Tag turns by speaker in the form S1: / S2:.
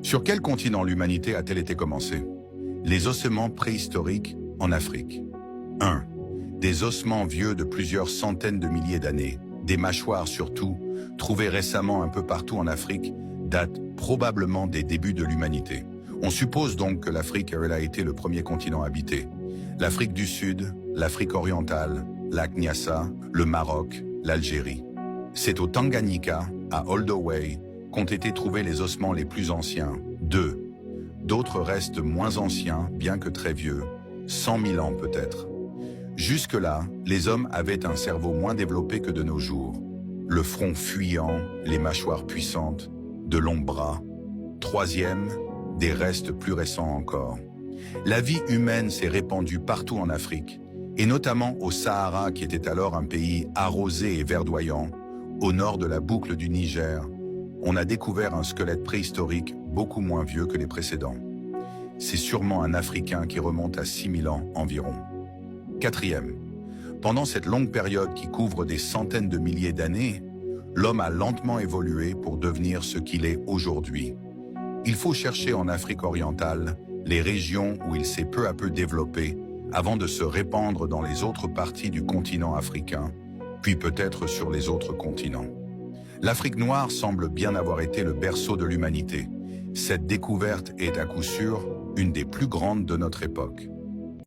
S1: Sur quel continent l'humanité a-t-elle été commencée? Les ossements préhistoriques en Afrique. 1. Des ossements vieux de plusieurs centaines de milliers d'années, des mâchoires surtout, trouvées récemment un peu partout en Afrique, datent probablement des débuts de l'humanité. On suppose donc que l'Afrique a été le premier continent habité. L'Afrique du Sud, l'Afrique orientale, lac Nyassa, le Maroc, l'Algérie. C'est au Tanganyika, à Oldoway, qu'ont été trouvés les ossements les plus anciens. 2. D'autres restent moins anciens, bien que très vieux, 100 000 ans peut-être. Jusque-là, les hommes avaient un cerveau moins développé que de nos jours. Le front fuyant, les mâchoires puissantes, de longs bras. 3e, des restes plus récents encore. La vie humaine s'est répandue partout en Afrique, et notamment au Sahara qui était alors un pays arrosé et verdoyant, au nord de la boucle du Niger. On a découvert un squelette préhistorique beaucoup moins vieux que les précédents. C'est sûrement un Africain qui remonte à 6000 ans environ. 4e, pendant cette longue période qui couvre des centaines de milliers d'années, l'homme a lentement évolué pour devenir ce qu'il est aujourd'hui. Il faut chercher en Afrique orientale les régions où il s'est peu à peu développé avant de se répandre dans les autres parties du continent africain, puis peut-être sur les autres continents. L'Afrique noire semble bien avoir été le berceau de l'humanité. Cette découverte est à coup sûr une des plus grandes de notre époque.